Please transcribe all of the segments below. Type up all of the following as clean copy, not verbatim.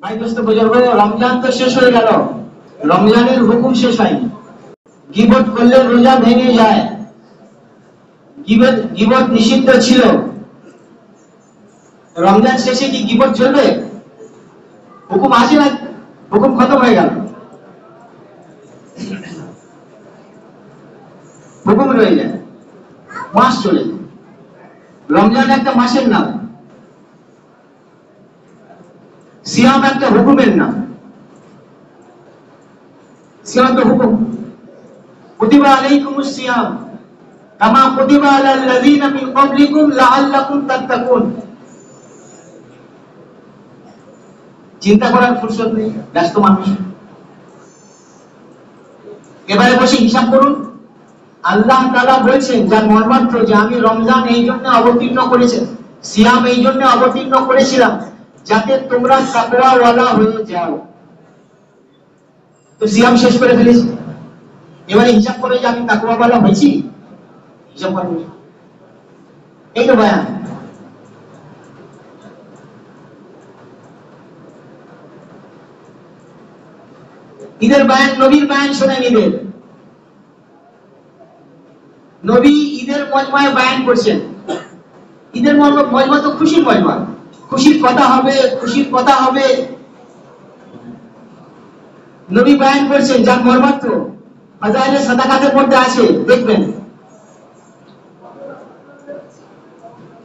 ভাই দোস্ত বুজুর্গ, রমজান তো শেষ হয়ে গেল, রমজানের হুকুম শেষ হয়নি। গীবত করলে রোজা ভেঙে যায়, গীবত নিষিদ্ধ ছিল। রমজান শেষে কি গীবত চলবে? হুকুম আছে না? হুকুম খতম হয়ে গেল, হুকুম রয়ে যায়, মাস চলে যায়। রমজান একটা মাসের নাম, সিয়াম একটা হুকুমের নাম। সিয়াম তো হুকুম। কুতিবা আলাইকুমুস সিয়াম কামা কুতিবা আলাল লাযিনা মিন ক্বাবলিকুম লাআল্লাকুম তাত্তাকুন। চিন্তা করার ফুরসত নেই, ব্যস্ত মানুষ। এবারে বসে হিসাব করুন। আল্লাহ তাআলা বলছেন যার মর্মার্থ যে আমি রমজান এই জন্য অবতীর্ণ করেছেন, সিয়াম এই জন্য অবতীর্ণ করেছিলাম যাতে তোমরা তাকওয়াওয়ালা হয়ে যাও। তো সিয়াম শেষ করে ফেলেছি, এবারে হিসাব করে যে আমি তাকওয়াওয়ালা হয়েছি, হিসাব করুন। এই তো বয়ান। ঈদের বয়ান, নবীর বয়ান শোনেন। নবী ঈদের মজমায় বয়ান করছেন। ঈদের মজমা তো খুশির মজমা, খুশির কথা হবে, খুশির কথা হবে। নবী বয়ান করছেন যার মর্মার্থ ফাজাইলে সাদাকাতের মধ্যে আছে, দেখবেন।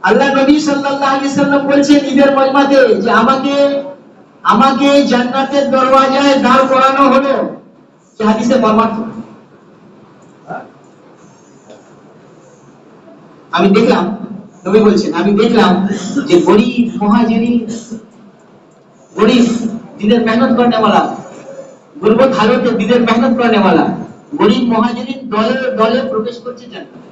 আল্লাহ নবী সাল্লাল্লাহু আলাইহি সাল্লাম বলছেন ঈদের মজমাতে যে আমাকে জান্নাতের দরওয়াজায় দাঁড় করানো হলো। যে হাদিসের মর্মার্থ আমি দেখলাম, নবী বলছেন আমি দেখলাম যে গরিব মুহাজিরিন, গরিব দিনের মেহনত করনে वाला, গুরবত হালতে দিনের মেহনত করনে वाला গরিব মুহাজিরিন দলে দলে প্রবেশ করছে জান্নাতে।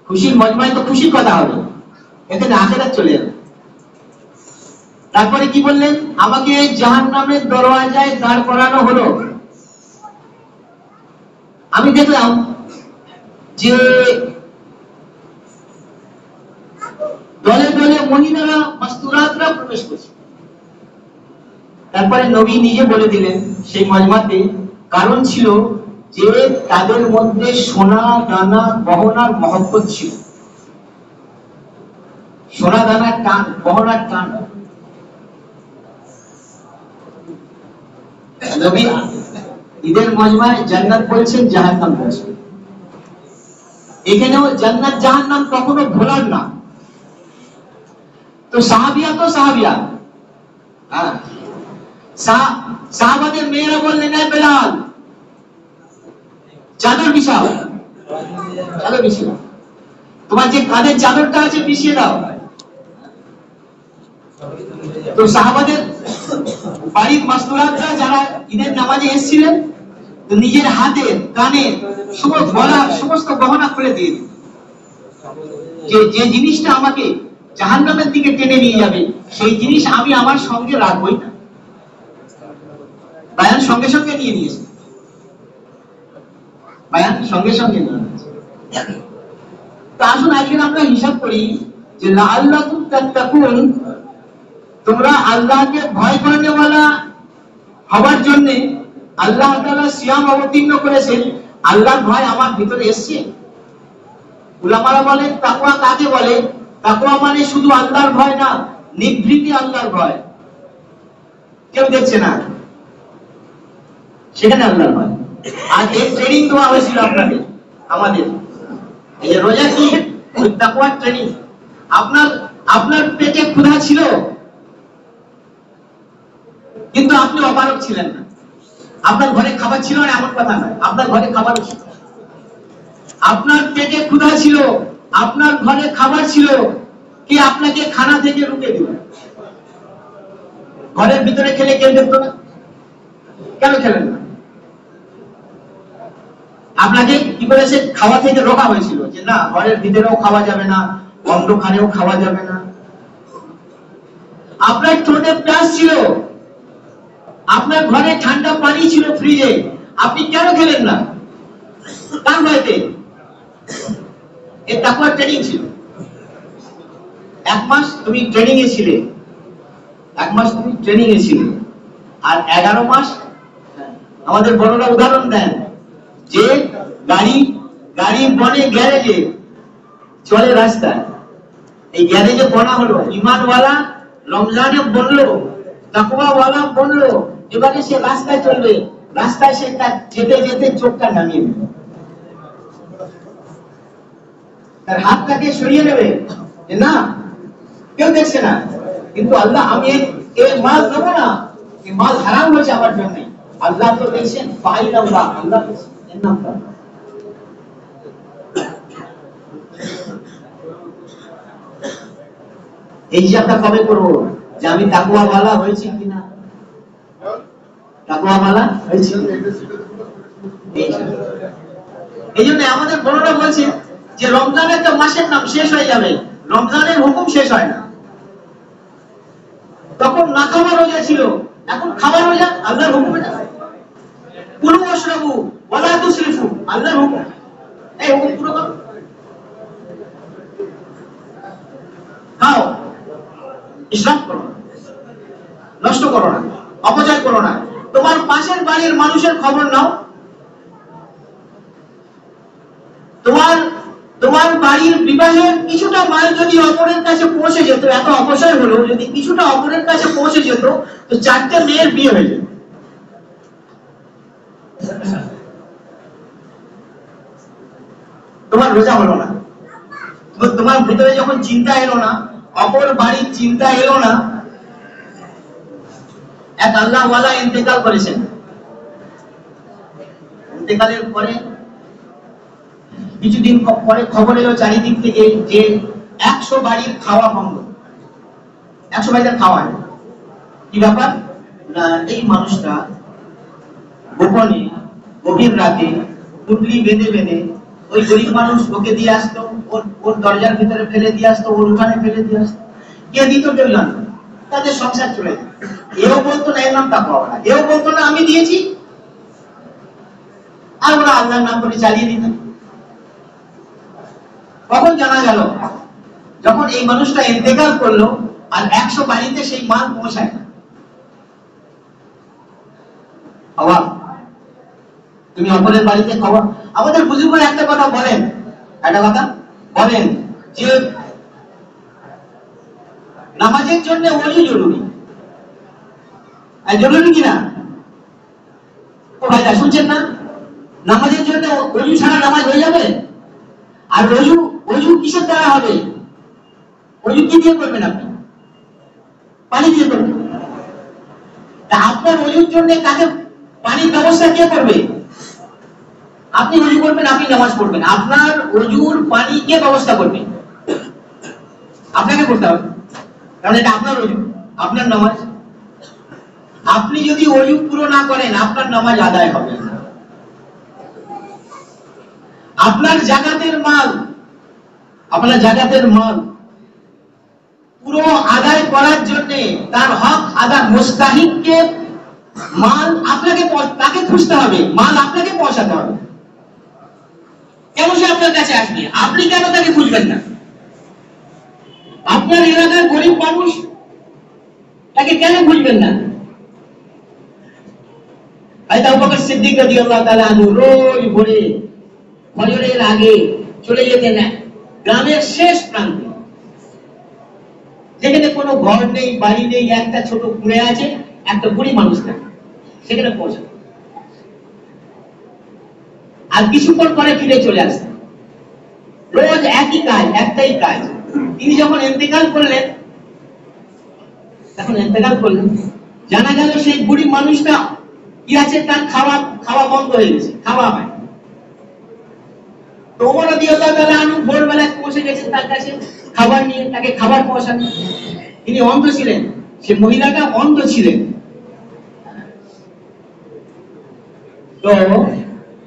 খুশির মজমায় তো খুশির কথা হবে, এখানে আখিরাত চলে যাবে। তারপরে কি বললেন? আমাকে জাহান্নামের দরওয়াজায় দাঁড় করানো হলো। আমি দেখলাম যে দলে দলে মহিলারা, মাস্তুরাতরা প্রবেশ করছে। তারপরে নবী নিজে বলে দিলেন সেই মজমাতে কারণ ছিল যে তাদের মধ্যে সোনা দানা গহনার মহব্বত ছিল, সোনা দানার টান, গহনার টান। নবী ঈদের মজমায় জান্নাত বলছেন, জাহান্নাম বলছেন। এখানেও জান্নাত জাহান্নাম কখনো ভোলার না। তো সাহাবিয়া, হ্যাঁ, সাহাবাদের মেয়েরা বললেন এই বেলাল চাদর বিছাও, চাদর বিছিয়ে দাও, তোমার যে কাঁধের চাদরটা আছে বিছিয়ে দাও। তো সাহাবাদের বাড়ির মাস্তুরাতরা যারা ঈদের নামাজে এসেছিলেন, তো নিজের হাতে কানে সমস্ত গহনা খুলে দিয়ে দিল, যে জিনিসটা আমাকে জাহান্নামের দিকে টেনে নিয়ে যাবে সেই জিনিস আমি আমার সঙ্গে রাখবই না। বায়ান সঙ্গে সঙ্গে নিয়ে নিয়েছে, বায়ান সঙ্গে সঙ্গে নিয়ে নিয়েছে। তো আসুন আজকে আমরা হিসাব করি যে লাআল্লাকুম তাত্তাকুন, তোমরা আল্লাহকে ভয় করনে वाला হওয়ার জন্য আল্লাহ তাআলা সিয়াম অবতীর্ণ করেছেন। আল্লাহর ভয় আমার ভিতরে এসেছে। উলামারা বলেন তাকওয়া কাকে বলে? তাকওয়া মানে শুধু আল্লাহর ভয় না, নিভৃতে আল্লাহর ভয়, কেউ দেখছে না সেখানে আল্লাহর ভয়। আজ এই ট্রেনিং দেওয়া হয়েছিল আপনাদের, আমাদের এই যে রোজা কি তাকওয়ার ট্রেনিং। আপনার পেটে ক্ষুধা ছিল কিন্তু আপনি অপারক ছিলেন না। আপনার ঘরে খাবার ছিল না এমন কথা নয়, আপনার ঘরে খাবার ছিল। আপনার পেটে ক্ষুধা ছিল, আপনার ঘরে খাবার ছিল, কি আপনাকে খানা থেকে রুখে দিল? ঘরের ভিতরে খেলে কেউ দেখতো না, কেন খেলেন না? আপনাকে কি বলেছে? খাওয়া থেকে রোকা হয়েছিল যে না, ঘরের ভিতরেও খাওয়া যাবে না, অন্ধকারেও খাওয়া যাবে না। আপনার ঠোঁটে প্যাঁচ ছিল, আপনার ঘরে ঠান্ডা পানি ছিল ফ্রিজে, আপনি কেন খেলেন না? কার ভয়তে? এই তাকওয়ার ট্রেনিং ছিল। 1 মাস তুমি ট্রেনিং এ ছিলে, 1 মাস তুমি ট্রেনিং এ ছিলে, আর 11 মাস আমাদের বড়রা উদাহরণ দেন যে গাড়ি বনে গ্যারেজে চলে রাস্তায়, এই গ্যারেজে বনা হলো, ইমানওয়ালা রমজানে বনলো, তাকওয়াওয়ালা বনলো, এবারে সে রাস্তায় চলবে, রাস্তায় সে তার যেতে যেতে চোখটা নামিয়ে দেবে, তার হাতটাকে সরিয়ে নেবে যে না কেউ দেখছে না, কিন্তু আল্লাহ আমি এই মাল দেবো না, এই মাল হারাম হয়েছে আমার জন্য, আল্লাহ তো দেখছেন, ফাইল আল্লাহ, আল্লাহ এর নামটা। এই হিসাবটা কবে করবো যে আমি তাকওয়াওয়ালা হয়েছি কিনা, তাকওয়াওয়ালা হয়েছি। এই জন্য আমাদের বড়রা বলছে যে রমজান একটা মাসের নাম, শেষ হয়ে যাবে, রমজানের হুকুম শেষ হয় না। তখন না খাওয়া রোজা ছিল, এখন খাওয়া রোজা, আল্লাহর হুকুমে যায়। কুলু ওয়াশরাবু ওয়ালা তুসরিফু, আল্লাহর হুকুম, এই হুকুম পুরো করো, খাও, ইসরাফ করো না, নষ্ট করো না, অপচয় করো না। তোমার পাশের বাড়ির মানুষের খবর নাও, তোমার বাড়ির বিবাহের কিছুটা মাল যদি অপরের কাছে পৌঁছে যেত, এত অপচয় হলো, যদি কিছুটা অপরের কাছে পৌঁছে যেত তো 4টে মেয়ের বিয়ে হয়ে যেত। তোমার রোজা হলো না, তোমার ভিতরে যখন চিন্তা এলো না, অপর বাড়ির চিন্তা এলো না। এক আল্লাহওয়ালা ইন্তেকাল করেছেন, ইন্তেকালের পরে কিছুদিন পরে খবর এলো চারিদিক থেকে যে 100 বাড়ির খাওয়া বন্ধ, 100 বাড়িতে খাওয়া হয়। কি ব্যাপার না, এই মানুষটা গোপনে গভীর রাতে কুণ্ডলি বেঁধে বেঁধে ওই গরিব মানুষ ওকে দিয়ে আসতো, ওর দরজার ভিতরে ফেলে দিয়ে আসতো, ওর উঠানে ফেলে দিয়ে আসতো, কে দিত কেউ জানতো, তাদের সংসার চলে যেত। এও বলতো না এর নাম তাকওয়া, এও বলতো না আমি দিয়েছি, আর ওরা আল্লাহর নাম করে চালিয়ে দিত। কখন জানা গেল, যখন এই মানুষটা ইন্তেকাল করলো আর 100 বাড়িতে সেই মাল পৌঁছায় না। অবাক, তুমি অপরের বাড়িতে খাওয়া। আমাদের বুজুর্গরা একটা কথা বলেন যে নামাজের জন্য ওযু জরুরি, জরুরি কিনা? ও ভাইরা শুনছেন না? নামাজের জন্য ওযু ছাড়া নামাজ হয়ে যাবে? আর ওযু কিসের দ্বারা হবে? ওযু কি দিয়ে করবেন আপনি? পানি দিয়ে করবেন। তা আপনার ওযুর জন্য কাকে পানির ব্যবস্থা কে করবে? আপনি ওযু করবেন, আপনি নামাজ পড়বেন, আপনার ওযুর পানি কে ব্যবস্থা করবে? আপনাকে করতে হবে, কারণ এটা আপনার ওযু, আপনার নামাজ। আপনি যদি ওযু পুরো না করেন আপনার নামাজ আদায় হবে না। আপনার জাকাতের মাল পুরো আদায় করার জন্য তার হক আদায় মুস্তাহিককে মাল আপনাকে তাকে খুঁজতে হবে, মাল আপনাকে পৌঁছাতে হবে। কেন সে আপনার কাছে আসবে? আপনি কেন তাকে খুঁজবেন না? আপনার এলাকার গরিব মানুষ তাকে কেন খুঁজবেন না? হযরত আবু বকর সিদ্দিক রাদিয়াল্লাহু তাআলা আনহু রোজ ভোরে ফজরের আগে চলে যেতেন গ্রামের শেষ প্রান্তে, যেখানে কোনো ঘর নেই, বাড়ি নেই, একটা ছোট কুঁড়ে আছে, একটা বুড়ি মানুষ থাকে, সেখানে পৌঁছান। আর কিছুক্ষণ পরে ফিরে চলে আসতেন। রোজ একই কাজ, একটাই কাজ। তিনি যখন ইন্তেকাল করলেন জানা গেল সেই বুড়ি মানুষটা কি আছে, তার খাওয়া বন্ধ হয়ে গেছে, খাওয়া হয়। তো ওমর রাদিয়াল্লাহু তাআলা আনহু ভোরবেলা পৌঁছে গেছেন তার কাছে খাবার নিয়ে, তাকে খাবার পৌঁছান। তিনি অন্ধ ছিলেন, সে মহিলাটা অন্ধ ছিলেন। তো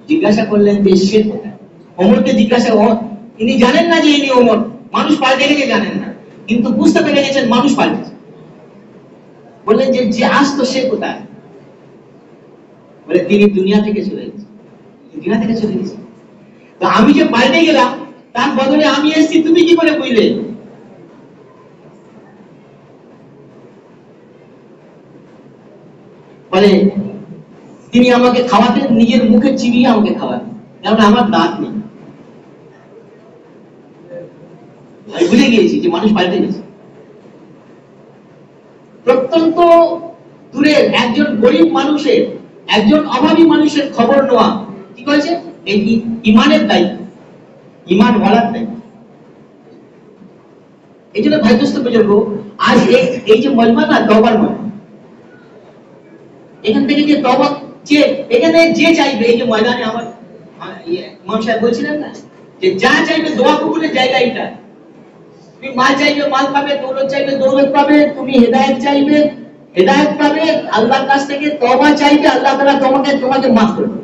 জিজ্ঞাসা করলেন যে সে কোথায়? ওমরকে জিজ্ঞাসা, তিনি জানেন না যে ইনি ওমর, মানুষ পাল্টে গেছে জানেন না, কিন্তু বুঝতে পেরে গেছেন মানুষ পাল্টেছে। বললেন যে আসতো সে কোথায়? বলে তিনি দুনিয়া থেকে চলে গেছে। তো আমি যে পাল্টে গেলাম তার বদলে আমি এসেছি, তুমি কি করে বুঝলে? বলে তিনি আমাকে খাওয়াতেন, নিজের মুখে চিবিয়ে আমাকে খাওয়াতেন, কারণ আমার দাঁত নেই। আমি ভুলে গিয়েছি যে মানুষ পাল্টে গেছে। প্রত্যন্ত দূরের একজন গরিব মানুষের, একজন অভাবী মানুষের খবর নেওয়া কি করেছে? এই ইমানের দায়িত্ব, ইমান বলার দায়িত্ব। এই জন্য ভাইদস্ত বুজুর্গ, আজ এই যে মজমা না, তওবার মজমা, এখান থেকে যে তওবা, যে এখানে যে চাইবে, এই যে ময়দানে আমার ইমাম সাহেব বলছিলেন না যে যা চাইবে দোয়া কবুলের জায়গা এটা। তুমি মাল চাইবে মাল পাবে, দৌলত চাইবে দৌলত পাবে, তুমি হেদায়েত চাইবে হেদায়েত পাবে, আল্লাহর কাছ থেকে তওবা চাইবে, আল্লাহ তাআলা তোমাকে মাফ করবে।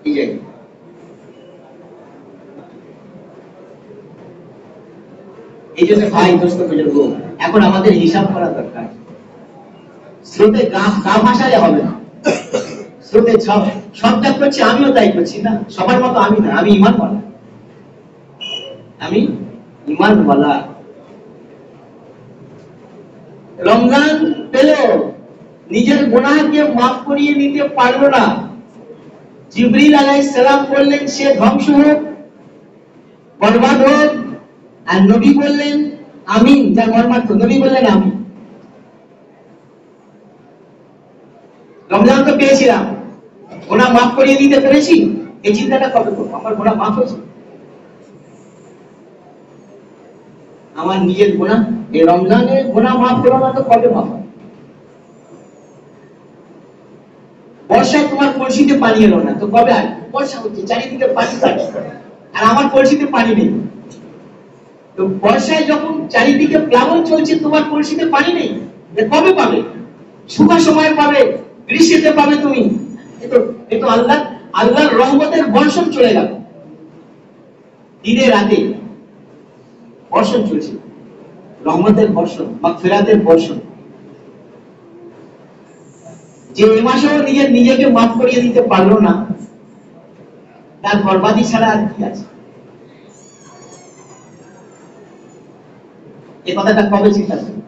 এই জায়গা এই জন্য ভাই দোস্ত বুজুর্গ, এখন আমাদের হিসাব করা দরকার। স্রোতে গা ভাসালে হবে না। স্রোতে সব ত্যাগ করছি, আমিও তাই করছি না, সবার মতো আমি না, আমি ঈমানওয়ালা, আমি ঈমানওয়ালা। রমজান পেল, নিজের গুনাহকে মাফ করিয়ে নিতে পারলো না। জিবরিল আলাইহিস সালাম বললেন সে ধ্বংস হোক, বরবাদ হোক। আর নবী বললেন আমিন, যার মর্মার্থ নবী বললেন আমিন। রমজান তো পেয়েছিলাম, গুনাহ মাফ করিয়ে দিতে পেরেছি, এই চিন্তাটা কবে করবো? আমার গুনাহ মাফ হয়েছে, আমার নিজের গুনাহ এই রমজানে গুনাহ মাফ করা না তো কবে মাফ হবে? বর্ষায় তোমার কলসিতে পানি এলো না তো কবে আসবে? বর্ষা হচ্ছে, চারিদিকে পানি কাটছে, আর আমার কলসিতে পানি নেই। তো বর্ষায় যখন চারিদিকে প্লাবন চলছে, তোমার কলসিতে পানি নেই, কবে পাবে? শুকনো সময় পাবে, গ্রীষ্মতে পাবে তুমি। এতো আল্লাহর রহমতের বর্ষণ চলে গেল, দিনে রাতে বর্ষণ চলছে, রহমতের বর্ষণ, মাগফিরাতের বর্ষণ। যে এই মাসেও নিজেকে মাফ করিয়ে দিতে পারলো না, তার বরবাদি ছাড়া আর কি আছে? এই কথাটা কবে চিন্তা করবে?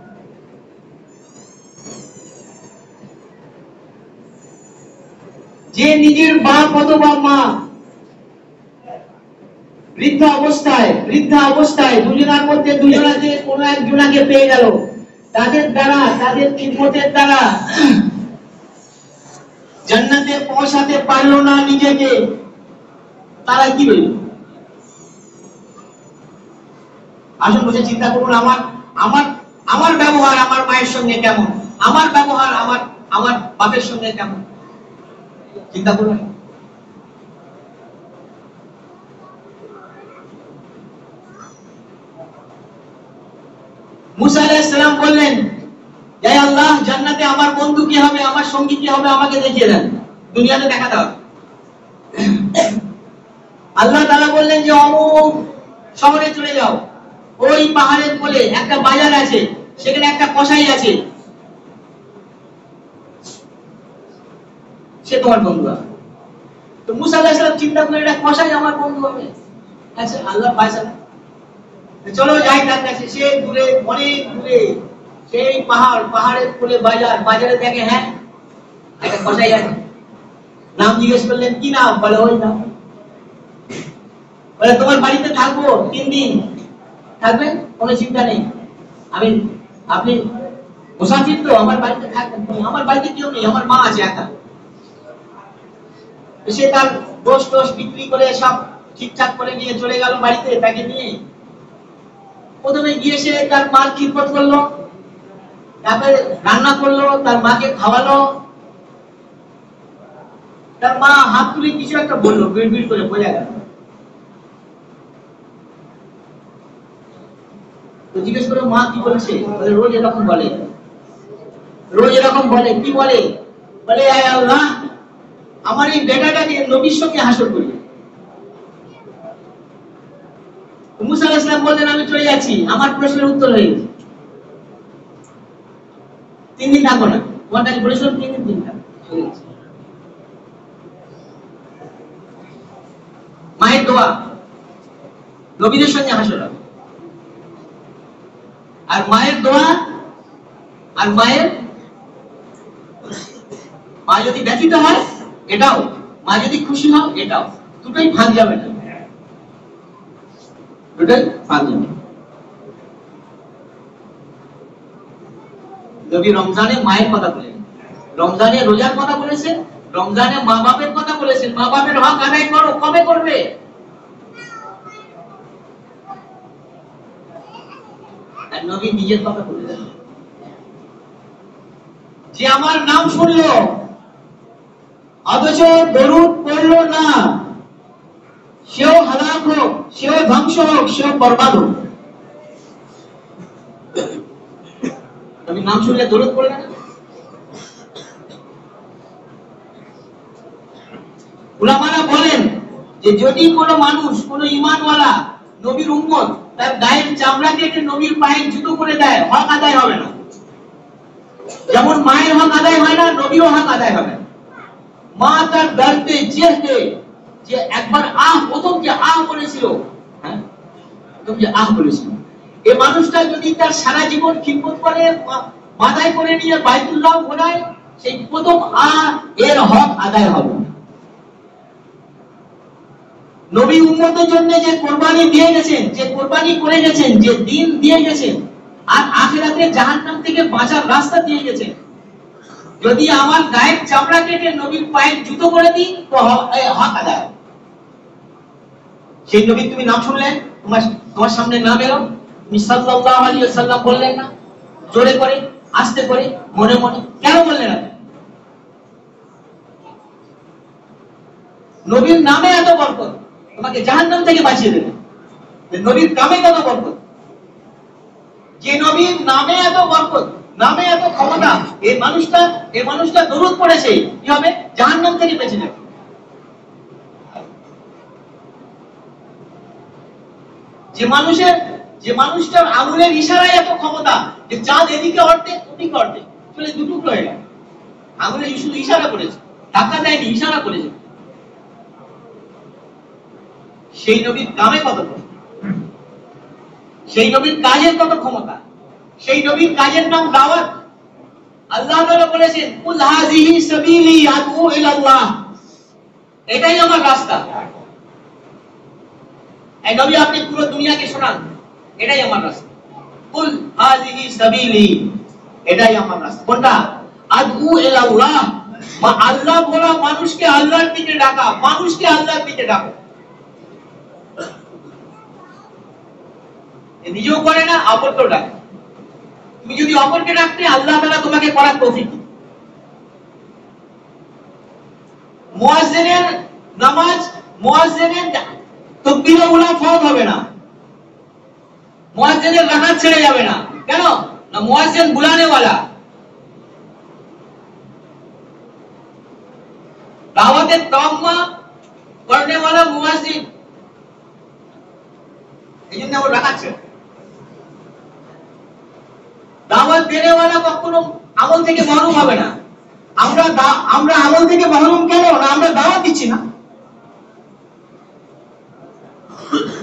যে নিজের বাপ অথবা মা বৃদ্ধা অবস্থায় দুজনের মধ্যে দুজনাকে কোনো একজনাকে পেয়ে গেল, তাদের দ্বারা, তাদের খিদমতের দ্বারা জান্নাতে পৌঁছাতে পারলো না নিজেকে, তারা কি বলবে? আসুন বসে চিন্তা করুন, আমার ব্যবহার আমার মায়ের সঙ্গে কেমন, আমার ব্যবহার আমার বাপের সঙ্গে কেমন, চিন্তা করুন। মুসা আলাইহিস সালাম বললেন, হে আল্লাহ, জান্নাতে আমার বন্ধু কি হবে, আমার সঙ্গী কি হবে, আমাকে দেখিয়ে দেন, দুনিয়াতে দেখা দাও। আল্লাহ তাআলা বললেন যে অমুক শহরে চলে যাও, ওই পাহাড়ের কোলে একটা বাজার আছে, সেখানে একটা কসাই আছে, সে তোমার বন্ধু হবে। তো মুসা আলাইহিস সালাম চিন্তা করলেন, এটা কসাই আমার বন্ধু হবে, আচ্ছা আল্লাহ ফয়সালা, চলো যাই তার কাছে। সে দূরে, অনেক দূরে, সেই পাহাড়ের কোলে বাজারে দেখে, হ্যাঁ একটা কসাই আছে। নাম জিজ্ঞেস করলেন, কি নাম? বলে ওই নাম। বলে তোমার বাড়িতে থাকবো 3 দিন, থাকবেন? কোনো চিন্তা নেই, আপনি মুসাফির তো, আমার বাড়িতে থাকবেন। আমার বাড়িতে কেউ নেই, আমার মা আছে একা। সে তার দোষ বিক্রি করে সব ঠিকঠাক করে নিয়ে চলে গেল বাড়িতে, তাকে নিয়ে। প্রথমে গিয়ে সে তার মার খিদমত করলো, তারপরে রান্না করলো, তার মাকে খাওয়ালো। তার মা হাত তুলে কিছু একটা বললো, বিড়বিড় করে, বোঝা গেল। তো জিজ্ঞেস করে মা কি বলছে? বলে রোজ এরকম বলে, কি বলে? বলে হে আল্লাহ, আমার এই বেটাটাকে নবীর সঙ্গে হাসর করি। মুসা আলাইহিস সালাম বললেন, আমি চলে যাচ্ছি, আমার প্রশ্নের উত্তর হয়ে গেছে, 3 দিন থাকবো না, তোমার কাছে বলেছিলাম 3 দিন থাকবো। মায়ের দোয়া, নবীদের সঙ্গে হাসর হবে, আর মায়ের দোয়া আর মায়ের মা যদি ব্যথিত হয় এটাও, মা যদি খুশি হও এটাও, দুটোই ভাঙ যাবে না, দুটোই ভাঙ যাবে। নবী রমজানে মায়ের কথা বলেন, রমজানে রোজার কথা বলেছেন, রমজানে মা বাপের কথা বলেছেন। মা বাপের হক আদায় করো, কবে করবে? আর নবী নিজের কথা বলেছেন, যে আমার নাম শুনলো অথচ দরুদ পড়লো না, সেও হালাক হোক, সেও ধ্বংস হোক, সেও বরবাদ হোক। নবীর নাম শুনলে দরুদ পড়বে না? উলামারা বলেন যে যদি কোনো মানুষ, কোনো ঈমানওয়ালা নবীর উম্মত তার গায়ের চামড়া কেটে নবীর পায়ে জুতো করে দেয়, হক আদায় হবে না। যেমন মায়ের হক আদায় হয় না, নবীরও হক আদায় হবে না। মা তার দর্দে চেয়ে যে একবার প্রথম যে বলেছিল, হ্যাঁ প্রথম যে বলেছিল, এই মানুষটা যদি তার সারা জীবন খিদমত করে, মাথায় করে নিয়ে বাইতুল্লাহ ঘোরায়, সেই প্রথম এর হক আদায় হবে। নবী উম্মতের জন্য যে কোরবানি দিয়ে গেছেন, যে কোরবানি করে গেছেন, যে দিন দিয়ে গেছেন, আর আখিরাতে জাহান্নাম থেকে বাঁচার রাস্তা দিয়ে গেছেন, যদি আমার গায়ের চামড়া কেটে নবীর পায়ে জুতো করে দিই তো হক আদায়। সেই নবী তুমি নাম শুনলেন, তোমার সামনে নাম এলো, তুমি সাল্লাল্লাহু আলাইহি ওয়াসাল্লাম বললেন না, জোরে করে, আস্তে করে, মনে মনে, কেন বললেন না? নবীর নামে এত বরকত, তোমাকে জাহান্নাম থেকে বাঁচিয়ে দেবে। নবীর কামে কত বরকত, যে নবীর নামে এত বরকত, নামে এত ক্ষমতা, এই মানুষটা দরুদ পড়েছে, কি হবে? জাহান্নাম থেকে বেঁচে যাবে। যে মানুষটার আঙুলের ইশারায় এত ক্ষমতা, যে চাঁদ এদিকে অর্ধেক ওদিকে অর্ধেক চলে দুটুকরো হয়ে গেল, আঙুলে শুধু ইশারা করেছে, ধাক্কা দেয়নি, ইশারা করেছে। সেই নবীর কামে কত, সেই নবীর কাজের কত ক্ষমতা, সেই নবীর কাজের নাম দাওয়াত। আল্লাহ তাআলা বলেছেন, কুল হাযিহি সাবিলি আদউ ইলাল্লাহ, এটাই আমার রাস্তা। এই নবী আপনি পুরো দুনিয়াকে শোনান, এটাই আমার রাস্তা। কুল হাযিহি সাবিলি, এটাই আমার রাস্তা। কোনটা? আদউ ইলাল্লাহ, আল্লাহ বলা, মানুষকে আল্লাহর দিকে ডাকা, মানুষকে আল্লাহর দিকে ডাকা। নিজেও করে না, অপরকেও ডাকে। তুমি যদি অপরকে ডাকতে, আল্লাহ তাআলা তোমাকে করার তৌফিক দিন। মুয়াজ্জিনের নামাজ, মুয়াজ্জিনের তাকবীরে উলা ফরজ হবে না, মুয়াজ্জিনের রাকাত ছেড়ে যাবে না। কেন? না, মুয়াজ্জিন বুলানে वाला, দাওয়াতে তাম্মা করনে वाला মুয়াজ্জিন, এইজন্য ও রাকাত ছেড়ে। দাওয়াত দেনে वाला কখনো আমল থেকে মাহরুম হবে না। আমরা আমল থেকে মাহরুম কেন? না, আমরা দাওয়াত দিচ্ছি না,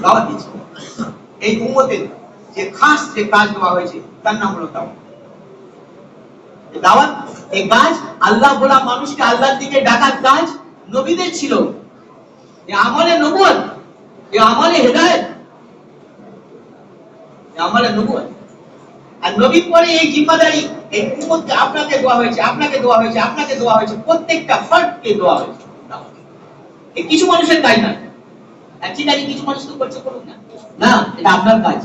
দাওয়াত দিচ্ছি। এই উম্মতের যে খাস যে কাজ দেওয়া হয়েছে তার নাম হলো দাওয়াত। এই দাওয়াত, এই কাজ আল্লাহ বলা মানুষকে আল্লাহর দিকে ডাকার কাজ নবীদের ছিল। এই আমলে নবুয়ত, এই আমলে হেদায়েত, এই আমলে নবুয়ত। আর নবীর পরে এই জিম্মাদারি এই উম্মতকে আপনাকে দেওয়া হয়েছে, আপনাকে দেওয়া হয়েছে, আপনাকে দেওয়া হয়েছে, প্রত্যেকটা ফরদকে দেওয়া হয়েছে। এই কিছু মানুষের কাজ না, ঠিক আছে কিছু মানুষ তো করছে, করুন না, না, এটা আপনার কাজ,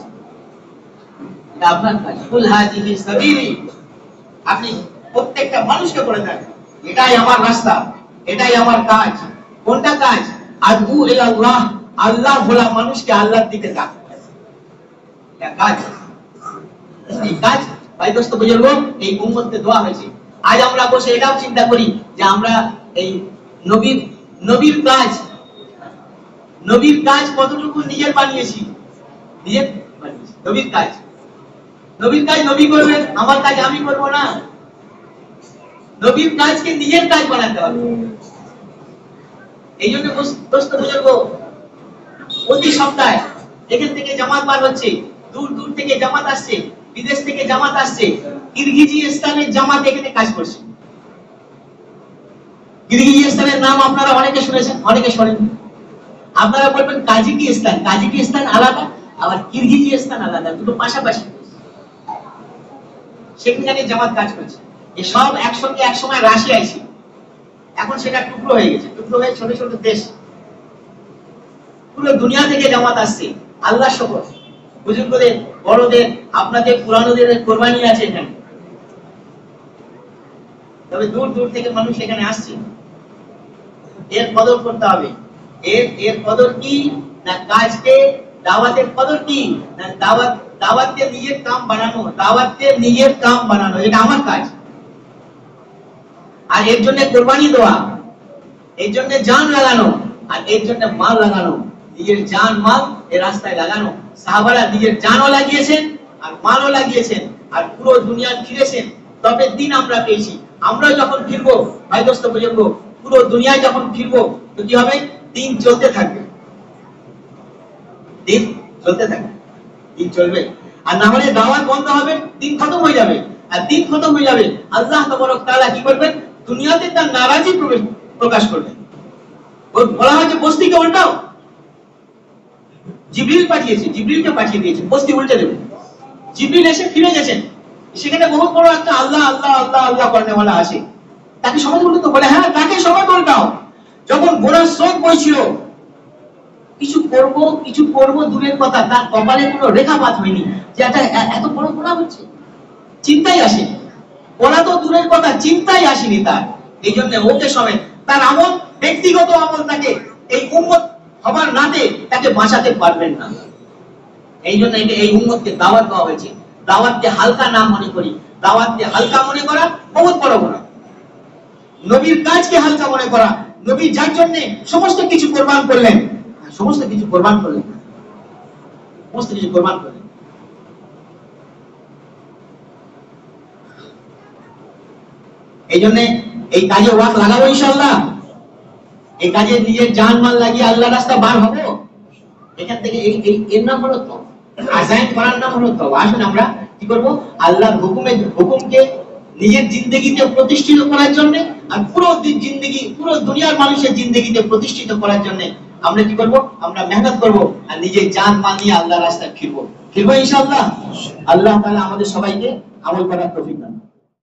এটা আপনার কাজ। কুল হাযিহি সাবিলি, আপনি প্রত্যেকটা মানুষকে করে দেন, এটাই আমার রাস্তা, এটাই আমার কাজ। কোনটা কাজ? আদউ ইলাল্লাহ, আল্লাহ বলা মানুষকে আল্লাহর দিকে ডাকা, এটা কাজ। এই কাজ ভাই দোস্ত বুজুর্গ এই উম্মতকে দেওয়া হয়েছে। আজ আমরা বসে এটাও চিন্তা করি যে আমরা এই নবীর কাজ কতটুকু নিজের বানিয়েছি, নিজের বানিয়েছি। নবীর কাজ নবী করবেন, আমার কাজ আমি করব না। নবীর কাজকে নিজের কাজ বানাতে হবে। এই জন্য দোস্ত বুজুর্গ প্রতি সপ্তাহে এখান থেকে জামাত বার হচ্ছে, দূর দূর থেকে জামাত আসছে, বিদেশ থেকে জামাত আসছে, কিরগিজস্তানের জামাত এখানে কাজ করছে। কিরগিজস্তানের নাম আপনারা অনেকে শুনেছেন, অনেকে শোনেন। আপনারা বলবেন কাজাকিস্তান, কাজাকিস্তান আলাদা, আবার কিরগিজস্তান আলাদা, দুটো পাশাপাশি। সেখানে জামাত কাজ করছে। এই সব একসঙ্গে একসময় রাশিয়ায় ছিল, এখন সেটা টুকরো হয়ে গেছে, টুকরো হয়ে ছোট ছোট দেশ। পুরো দুনিয়া থেকে জামাত আসছে। আল্লাহ শকর, বুজুর্গদের, বড়দের, আপনাদের পুরানোদের কোরবানি আছে এখানে। তবে দূর দূর থেকে মানুষ এখানে আসছে। এর কদর করতে হবে। এর কদর কি না কাজকে, দাওয়াতের কদর কি না দাওয়াতকে নিজের কাম বানানো, দাওয়াতকে নিজের কাম বানানো, এটা আমার কাজ। আর এর জন্য কোরবানি দেওয়া, এর জন্য জান লাগানো, আর এর জন্য মাল লাগানো, নিজের জান মাল এই রাস্তায় লাগানো। সাহাবারা নিজের জানও লাগিয়েছেন আর মালও লাগিয়েছেন, আর পুরো দুনিয়া ফিরেছেন। তবে দিন আমরা পেয়েছি। আমরা যখন ফিরবো, ভাই দোস্ত বুজুর্গ, পুরো দুনিয়ায় যখন ফিরবো, তো কি হবে? দিন চলতে থাকবে, দিন চলতে থাকবে, দিন চলবে। আর না হলে দাওয়াত বন্ধ হবে, দিন খতম হয়ে যাবে। আর দিন খতম হয়ে যাবে, আল্লাহ তাবারক তাআলা কি করবেন? দুনিয়াতে তার নারাজি প্রকাশ করবেন। ওর বলা হয় যে বস্তিকে উল্টাও, জিবরিল পাঠিয়েছে, জিবরিলকে পাঠিয়ে দিয়েছে বস্তি উল্টে দেবে। জিবরিল এসে ফিরে গেছেন, সেখানে বহু বড় একটা আল্লাহ আল্লাহ আল্লাহ আল্লাহ করনেওয়ালা আছে। তাকে সবাই উল্টো বলে, হ্যাঁ তাকে সবাই উল্টাও। যখন ঘোড়ার স্রোত বইছিল, কিছু করব দূরের কথা, তার কপালে কোনো রেখাপাত হয়নি যে এটা এত বড় গুনাহ হচ্ছে, চিন্তাই আসেনি। ওরা তো দূরের কথা, চিন্তাই আসেনি তার। এই জন্য ওকে সবাই, তার আমল, ব্যক্তিগত আমল, তাকে এই উম্মত হবার নাতে তাকে বাঁচাতে পারবেন না। এই জন্য এই উম্মতকে দাওয়াত দেওয়া হয়েছে। দাওয়াতকে হালকা না মনে করি, দাওয়াতকে হালকা মনে করা বহুত বড় গুনাহ। নবীর কাজকে হালকা মনে করা, নবী যার জন্য সমস্ত কিছু কোরবান করলেন, সমস্ত কিছু কোরবান করলেন, সমস্ত কিছু কোরবান করলেন। এই জন্য এই কাজে ওয়াক্ত লাগাবো ইনশাআল্লাহ। এই কাজে নিজের জান মাল লাগিয়ে আল্লাহর রাস্তা বার হবো। এখান থেকে এর নাম হলো তো আযান করার নাম হলো তো। আসুন আমরা কি করব? আল্লাহর হুকুমকে নিজের জিন্দেগিতে প্রতিষ্ঠিত করার জন্য, আর পুরো জিন্দেগি, পুরো দুনিয়ার মানুষের জিন্দেগিতে প্রতিষ্ঠিত করার জন্য আমরা কি করব? আমরা মেহনত করব, আর নিজের জান মাল নিয়ে আল্লাহর রাস্তায় ফিরবো ইনশাআল্লাহ। আল্লাহ তাআলা আমাদের সবাইকে আমল করার তৌফিক দান।